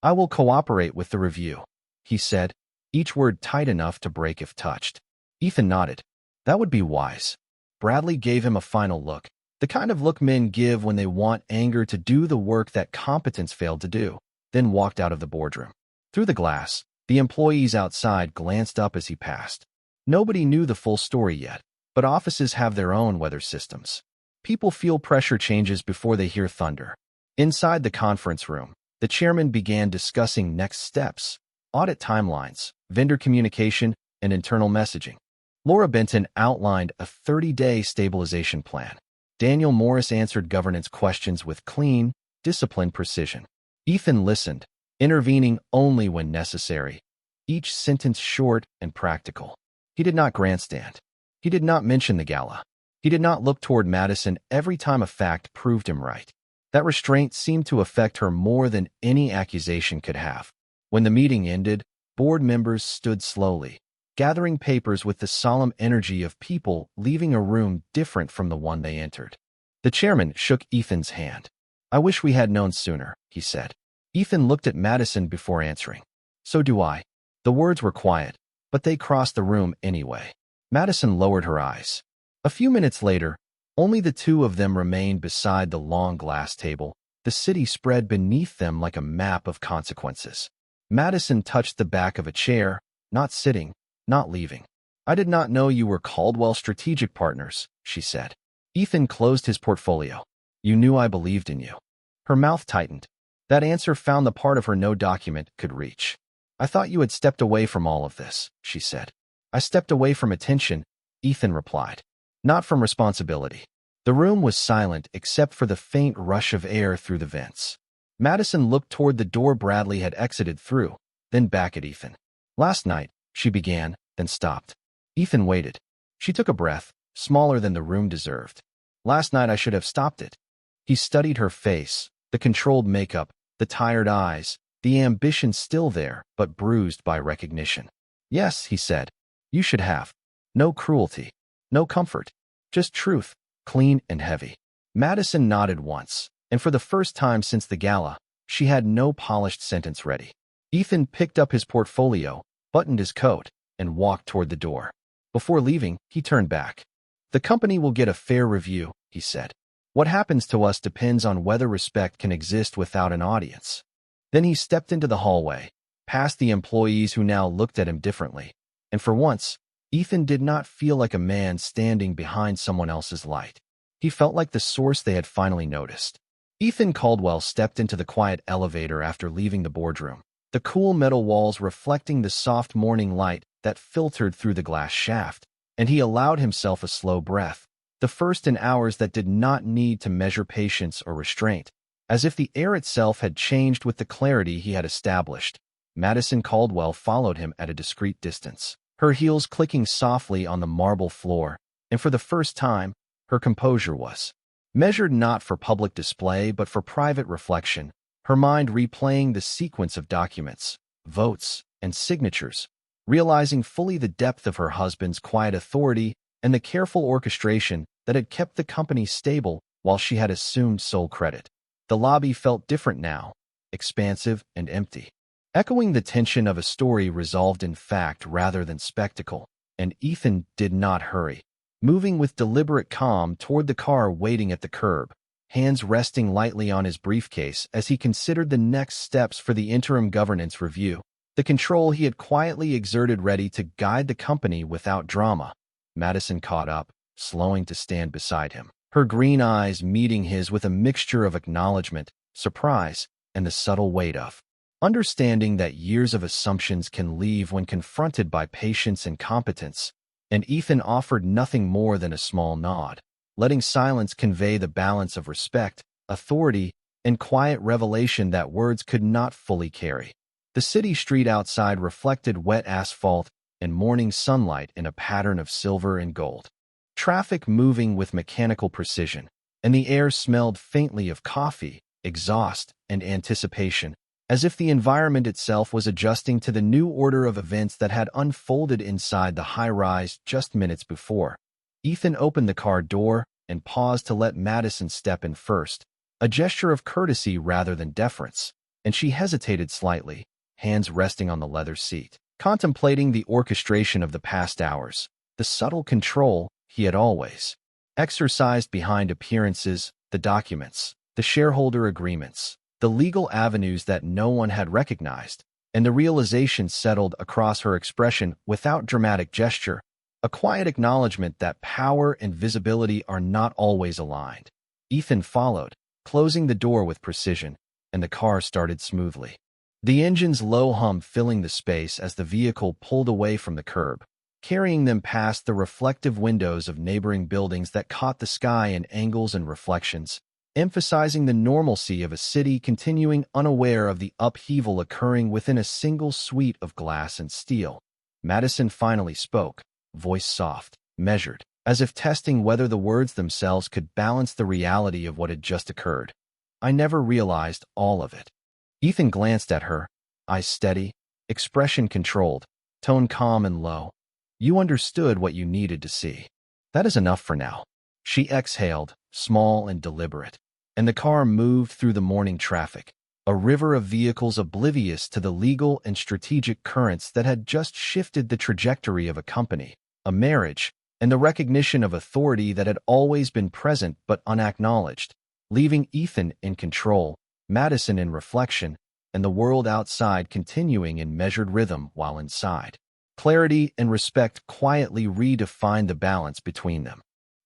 "I will cooperate with the review," he said, each word tight enough to break if touched. Ethan nodded. That would be wise. Bradley gave him a final look, the kind of look men give when they want anger to do the work that competence failed to do, then walked out of the boardroom. Through the glass, the employees outside glanced up as he passed. Nobody knew the full story yet, but offices have their own weather systems. People feel pressure changes before they hear thunder. Inside the conference room, the chairman began discussing next steps, audit timelines, vendor communication, and internal messaging. Laura Benton outlined a 30-day stabilization plan. Daniel Morris answered governance questions with clean, disciplined precision. Ethan listened, intervening only when necessary, each sentence short and practical. He did not grandstand. He did not mention the gala. He did not look toward Madison every time a fact proved him right. That restraint seemed to affect her more than any accusation could have. When the meeting ended, board members stood slowly, gathering papers with the solemn energy of people leaving a room different from the one they entered. The chairman shook Ethan's hand. "I wish we had known sooner," he said. Ethan looked at Madison before answering. "So do I." The words were quiet, but they crossed the room anyway. Madison lowered her eyes. A few minutes later, only the two of them remained beside the long glass table, the city spread beneath them like a map of consequences. Madison touched the back of a chair, not sitting, not leaving. "I did not know you were Caldwell strategic partners," she said. Ethan closed his portfolio. "You knew I believed in you." Her mouth tightened. That answer found the part of her no document could reach. "I thought you had stepped away from all of this," she said. "I stepped away from attention," Ethan replied. "Not from responsibility." The room was silent except for the faint rush of air through the vents. Madison looked toward the door Bradley had exited through, then back at Ethan. "Last night," she began, then stopped. Ethan waited. She took a breath, smaller than the room deserved. "Last night I should have stopped it." He studied her face, the controlled makeup, the tired eyes, the ambition still there, but bruised by recognition. "Yes," he said, "you should have. No cruelty, no comfort, just truth, clean and heavy." Madison nodded once, and for the first time since the gala, she had no polished sentence ready. Ethan picked up his portfolio, buttoned his coat, and walked toward the door. Before leaving, he turned back. "The company will get a fair review," he said. "What happens to us depends on whether respect can exist without an audience." Then he stepped into the hallway, past the employees who now looked at him differently, and for once, Ethan did not feel like a man standing behind someone else's light. He felt like the source they had finally noticed. Ethan Caldwell stepped into the quiet elevator after leaving the boardroom, the cool metal walls reflecting the soft morning light that filtered through the glass shaft, and he allowed himself a slow breath, the first in hours that did not need to measure patience or restraint, as if the air itself had changed with the clarity he had established. Madison Caldwell followed him at a discreet distance, her heels clicking softly on the marble floor, and for the first time, her composure was measured not for public display but for private reflection, her mind replaying the sequence of documents, votes, and signatures, realizing fully the depth of her husband's quiet authority and the careful orchestration that had kept the company stable while she had assumed sole credit. The lobby felt different now, expansive and empty, echoing the tension of a story resolved in fact rather than spectacle, and Ethan did not hurry, moving with deliberate calm toward the car waiting at the curb, hands resting lightly on his briefcase as he considered the next steps for the interim governance review, the control he had quietly exerted ready to guide the company without drama. Madison caught up, slowing to stand beside him, her green eyes meeting his with a mixture of acknowledgement, surprise, and the subtle weight of understanding that years of assumptions can leave when confronted by patience and competence, and Ethan offered nothing more than a small nod, letting silence convey the balance of respect, authority, and quiet revelation that words could not fully carry. The city street outside reflected wet asphalt and morning sunlight in a pattern of silver and gold. Traffic moving with mechanical precision, and the air smelled faintly of coffee, exhaust, and anticipation, as if the environment itself was adjusting to the new order of events that had unfolded inside the high-rise just minutes before. Ethan opened the car door and paused to let Madison step in first, a gesture of courtesy rather than deference, and she hesitated slightly, hands resting on the leather seat, contemplating the orchestration of the past hours, the subtle control he had always exercised behind appearances, the documents, the shareholder agreements, the legal avenues that no one had recognized, and the realization settled across her expression without dramatic gesture, a quiet acknowledgement that power and visibility are not always aligned. Ethan followed, closing the door with precision, and the car started smoothly. The engine's low hum filling the space as the vehicle pulled away from the curb, carrying them past the reflective windows of neighboring buildings that caught the sky in angles and reflections, emphasizing the normalcy of a city continuing unaware of the upheaval occurring within a single suite of glass and steel. Madison finally spoke, voice soft, measured, as if testing whether the words themselves could balance the reality of what had just occurred. "I never realized all of it." Ethan glanced at her, eyes steady, expression controlled, tone calm and low. "You understood what you needed to see. That is enough for now." She exhaled, small and deliberate, and the car moved through the morning traffic, a river of vehicles oblivious to the legal and strategic currents that had just shifted the trajectory of a company, a marriage, and the recognition of authority that had always been present but unacknowledged, leaving Ethan in control, Madison in reflection, and the world outside continuing in measured rhythm while inside. Clarity and respect quietly redefined the balance between them.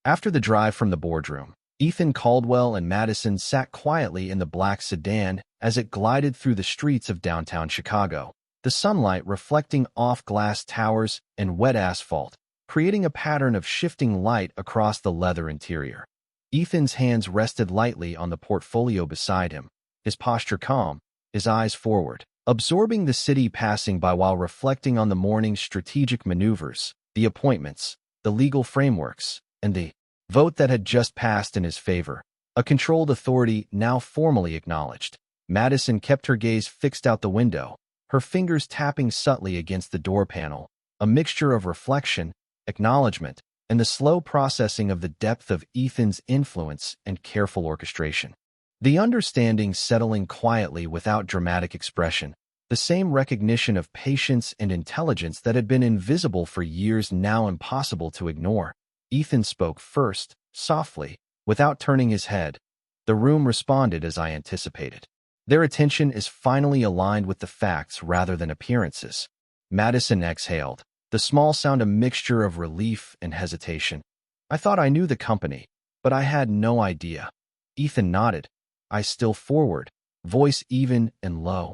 After the drive from the boardroom, Ethan, Caldwell, and Madison sat quietly in the black sedan as it glided through the streets of downtown Chicago, the sunlight reflecting off glass towers and wet asphalt, creating a pattern of shifting light across the leather interior. Ethan's hands rested lightly on the portfolio beside him, his posture calm, his eyes forward, absorbing the city passing by while reflecting on the morning's strategic maneuvers, the appointments, the legal frameworks, and the vote that had just passed in his favor, a controlled authority now formally acknowledged. Madison kept her gaze fixed out the window, her fingers tapping subtly against the door panel, a mixture of reflection, acknowledgement, and the slow processing of the depth of Ethan's influence and careful orchestration. The understanding settling quietly without dramatic expression, the same recognition of patience and intelligence that had been invisible for years now impossible to ignore. Ethan spoke first, softly, without turning his head. The room responded as I anticipated. Their attention is finally aligned with the facts rather than appearances. Madison exhaled, the small sound a mixture of relief and hesitation. "I thought I knew the company, but I had no idea." Ethan nodded, eyes still forward, voice even and low.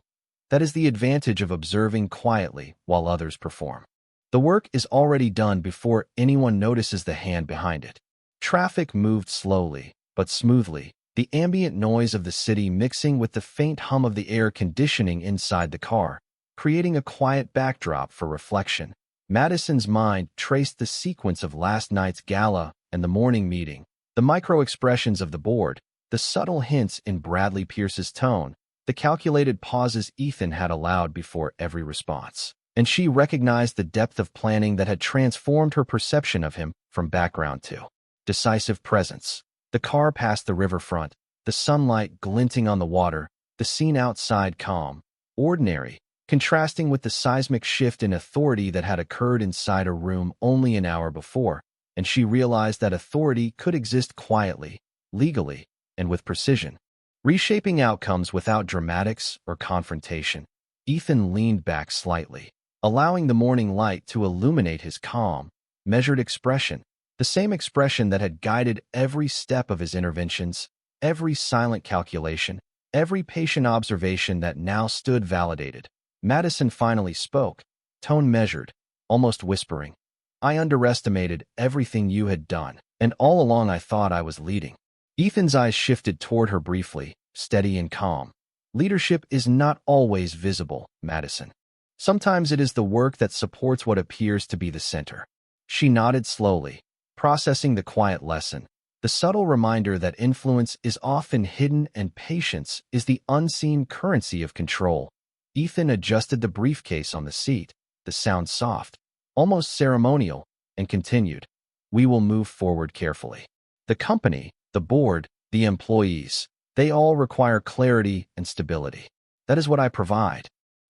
"That is the advantage of observing quietly while others perform. The work is already done before anyone notices the hand behind it." Traffic moved slowly, but smoothly, the ambient noise of the city mixing with the faint hum of the air conditioning inside the car, creating a quiet backdrop for reflection. Madison's mind traced the sequence of last night's gala and the morning meeting, the micro-expressions of the board, the subtle hints in Bradley Pierce's tone, the calculated pauses Ethan had allowed before every response. And she recognized the depth of planning that had transformed her perception of him from background to decisive presence. The car passed the riverfront, the sunlight glinting on the water, the scene outside calm, ordinary, contrasting with the seismic shift in authority that had occurred inside a room only an hour before, and she realized that authority could exist quietly, legally, and with precision, reshaping outcomes without dramatics or confrontation. Ethan leaned back slightly, allowing the morning light to illuminate his calm, measured expression, the same expression that had guided every step of his interventions, every silent calculation, every patient observation that now stood validated. Madison finally spoke, tone measured, almost whispering. I underestimated everything you had done, and all along I thought I was leading. Ethan's eyes shifted toward her briefly, steady and calm. Leadership is not always visible, Madison. Sometimes it is the work that supports what appears to be the center. She nodded slowly, processing the quiet lesson, the subtle reminder that influence is often hidden and patience is the unseen currency of control. Ethan adjusted the briefcase on the seat, the sound soft, almost ceremonial, and continued. We will move forward carefully. The company, the board, the employees, they all require clarity and stability. That is what I provide.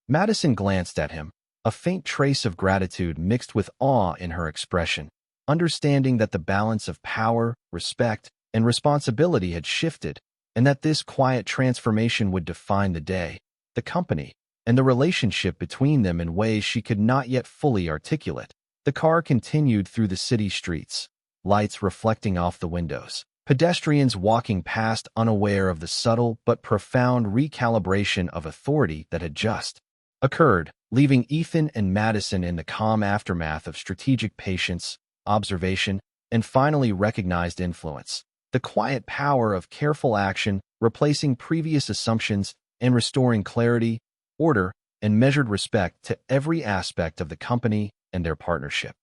Madison glanced at him, a faint trace of gratitude mixed with awe in her expression, understanding that the balance of power, respect, and responsibility had shifted, and that this quiet transformation would define the day, the company, and the relationship between them in ways she could not yet fully articulate. The car continued through the city streets, lights reflecting off the windows, pedestrians walking past unaware of the subtle but profound recalibration of authority that had just occurred, leaving Ethan and Madison in the calm aftermath of strategic patience, observation, and finally recognized influence. The quiet power of careful action, replacing previous assumptions and restoring clarity, order, and measured respect to every aspect of the company and their partnership.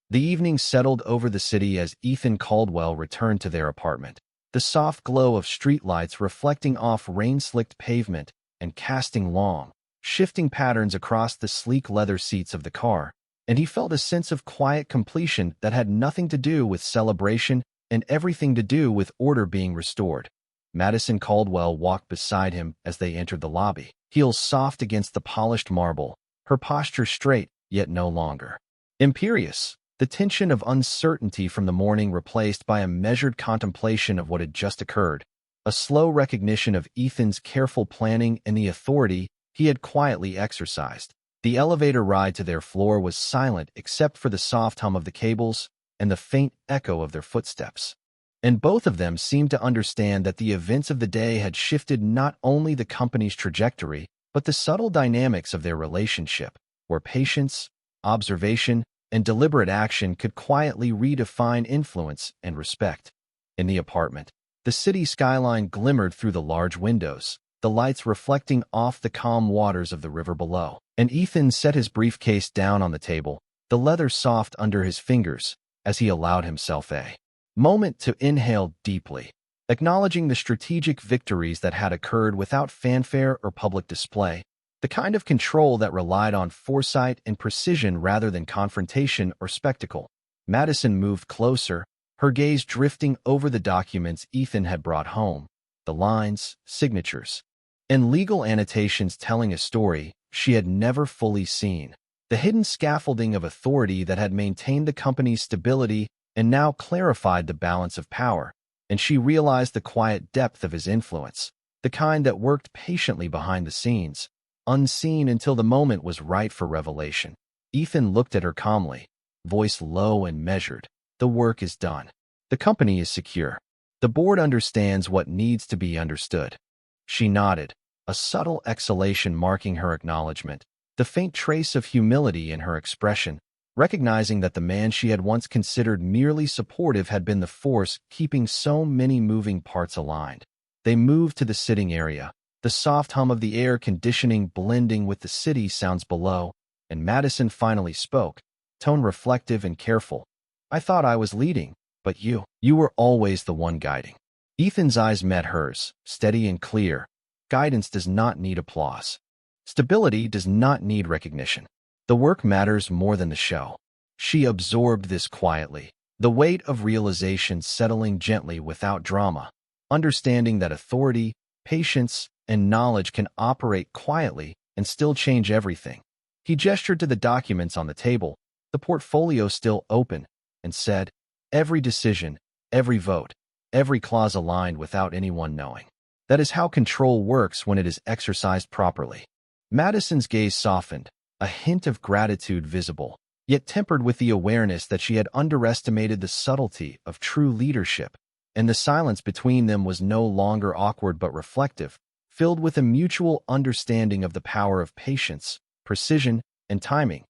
The evening settled over the city as Ethan Caldwell returned to their apartment, the soft glow of streetlights reflecting off rain-slicked pavement and casting long, shifting patterns across the sleek leather seats of the car, and he felt a sense of quiet completion that had nothing to do with celebration and everything to do with order being restored. Madison Caldwell walked beside him as they entered the lobby, heels soft against the polished marble, her posture straight, yet no longer imperious, the tension of uncertainty from the morning replaced by a measured contemplation of what had just occurred, a slow recognition of Ethan's careful planning and the authority he had quietly exercised. The elevator ride to their floor was silent except for the soft hum of the cables and the faint echo of their footsteps. And both of them seemed to understand that the events of the day had shifted not only the company's trajectory, but the subtle dynamics of their relationship, where patience, observation, and deliberate action could quietly redefine influence and respect. In the apartment, the city skyline glimmered through the large windows, the lights reflecting off the calm waters of the river below. And Ethan set his briefcase down on the table, the leather soft under his fingers, as he allowed himself a moment to inhale deeply, acknowledging the strategic victories that had occurred without fanfare or public display, the kind of control that relied on foresight and precision rather than confrontation or spectacle. Madison moved closer, her gaze drifting over the documents Ethan had brought home, the lines, signatures, and legal annotations telling a story she had never fully seen, the hidden scaffolding of authority that had maintained the company's stability and now clarified the balance of power, and she realized the quiet depth of his influence, the kind that worked patiently behind the scenes, unseen until the moment was right for revelation. Ethan looked at her calmly, voice low and measured. The work is done. The company is secure. The board understands what needs to be understood. She nodded, a subtle exhalation marking her acknowledgement, the faint trace of humility in her expression, recognizing that the man she had once considered merely supportive had been the force keeping so many moving parts aligned. They moved to the sitting area, the soft hum of the air conditioning blending with the city sounds below, and Madison finally spoke, tone reflective and careful. I thought I was leading, but you were always the one guiding. Ethan's eyes met hers, steady and clear. Guidance does not need applause. Stability does not need recognition. The work matters more than the show. She absorbed this quietly, the weight of realization settling gently without drama, understanding that authority, patience, and knowledge can operate quietly and still change everything. He gestured to the documents on the table, the portfolio still open, and said, every decision, every vote, every clause aligned without anyone knowing. That is how control works when it is exercised properly. Madison's gaze softened, a hint of gratitude visible, yet tempered with the awareness that she had underestimated the subtlety of true leadership, and the silence between them was no longer awkward but reflective, filled with a mutual understanding of the power of patience, precision, and timing.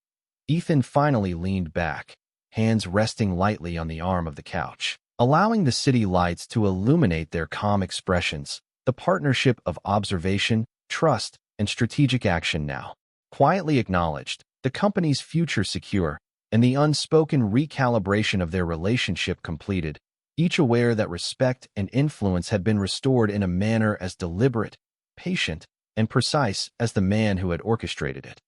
Ethan finally leaned back, hands resting lightly on the arm of the couch, allowing the city lights to illuminate their calm expressions. The partnership of observation, trust, and strategic action now quietly acknowledged, the company's future secure, and the unspoken recalibration of their relationship completed, each aware that respect and influence had been restored in a manner as deliberate, patient, and precise as the man who had orchestrated it.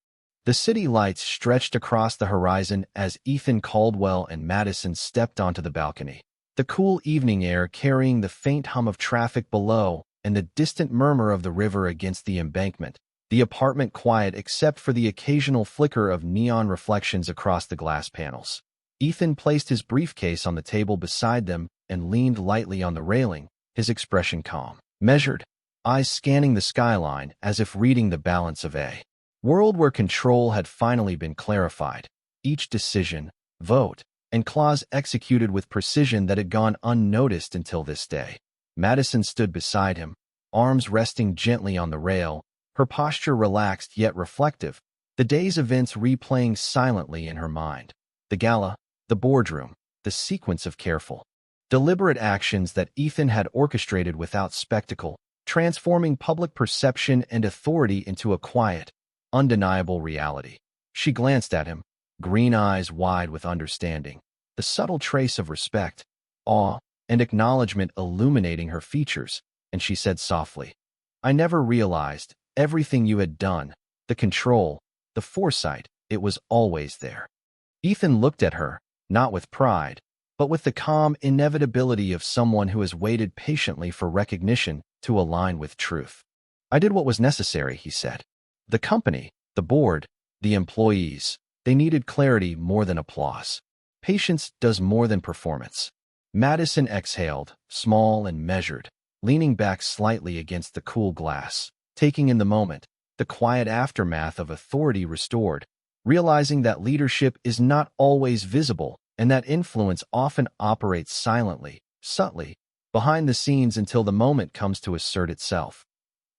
The city lights stretched across the horizon as Ethan Caldwell and Madison stepped onto the balcony, the cool evening air carrying the faint hum of traffic below and the distant murmur of the river against the embankment, the apartment quiet except for the occasional flicker of neon reflections across the glass panels. Ethan placed his briefcase on the table beside them and leaned lightly on the railing, his expression calm, measured, eyes scanning the skyline as if reading the balance of a world where control had finally been clarified, each decision, vote, and clause executed with precision that had gone unnoticed until this day. Madison stood beside him, arms resting gently on the rail, her posture relaxed yet reflective, the day's events replaying silently in her mind. The gala, the boardroom, the sequence of careful, deliberate actions that Ethan had orchestrated without spectacle, transforming public perception and authority into a quiet, undeniable reality. She glanced at him, green eyes wide with understanding, the subtle trace of respect, awe, and acknowledgement illuminating her features, and she said softly, "I never realized everything you had done, the control, the foresight, it was always there." Ethan looked at her, not with pride, but with the calm inevitability of someone who has waited patiently for recognition to align with truth. "I did what was necessary," he said. "The company, the board, the employees, they needed clarity more than applause. Patience does more than performance." Madison exhaled, small and measured, leaning back slightly against the cool glass, taking in the moment, the quiet aftermath of authority restored, realizing that leadership is not always visible and that influence often operates silently, subtly, behind the scenes until the moment comes to assert itself.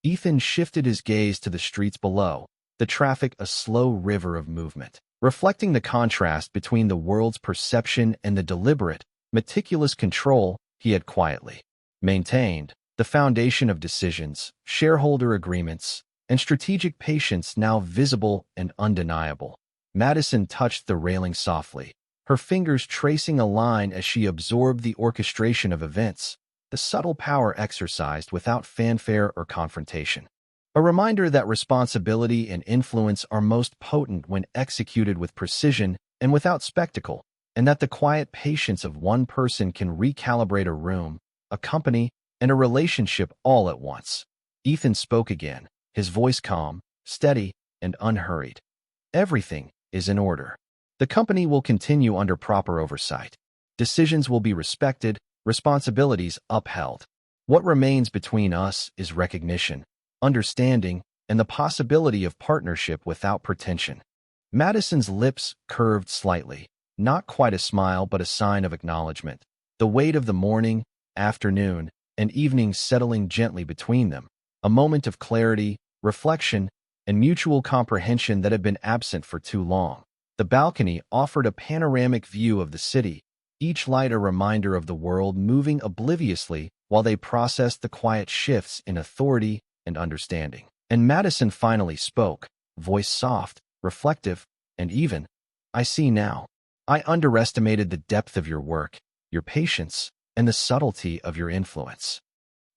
Ethan shifted his gaze to the streets below, the traffic a slow river of movement, reflecting the contrast between the world's perception and the deliberate, meticulous control he had quietly maintained. The foundation of decisions, shareholder agreements, and strategic patience now visible and undeniable. Madison touched the railing softly, her fingers tracing a line as she absorbed the orchestration of events, the subtle power exercised without fanfare or confrontation. A reminder that responsibility and influence are most potent when executed with precision and without spectacle, and that the quiet patience of one person can recalibrate a room, a company, and a relationship all at once. Ethan spoke again, his voice calm, steady, and unhurried. "Everything is in order. The company will continue under proper oversight. Decisions will be respected, responsibilities upheld. What remains between us is recognition, understanding, and the possibility of partnership without pretension." Madison's lips curved slightly, not quite a smile but a sign of acknowledgement, the weight of the morning, afternoon, and evening settling gently between them, a moment of clarity, reflection, and mutual comprehension that had been absent for too long. The balcony offered a panoramic view of the city, each light a reminder of the world moving obliviously while they processed the quiet shifts in authority and understanding. And Madison finally spoke, voice soft, reflective, and even, "I see now. I underestimated the depth of your work, your patience, and the subtlety of your influence."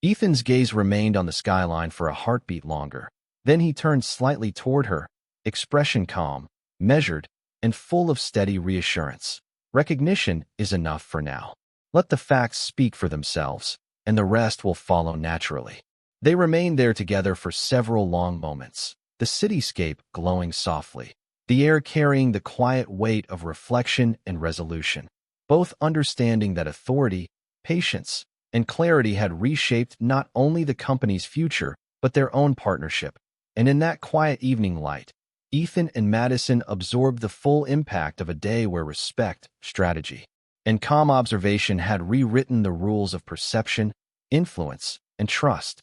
Ethan's gaze remained on the skyline for a heartbeat longer. Then he turned slightly toward her, expression calm, measured, and full of steady reassurance. "Recognition is enough for now. Let the facts speak for themselves, and the rest will follow naturally." They remained there together for several long moments, the cityscape glowing softly, the air carrying the quiet weight of reflection and resolution, both understanding that authority, patience, and clarity had reshaped not only the company's future, but their own partnership. And in that quiet evening light, Ethan and Madison absorbed the full impact of a day where respect, strategy, and calm observation had rewritten the rules of perception, influence, and trust.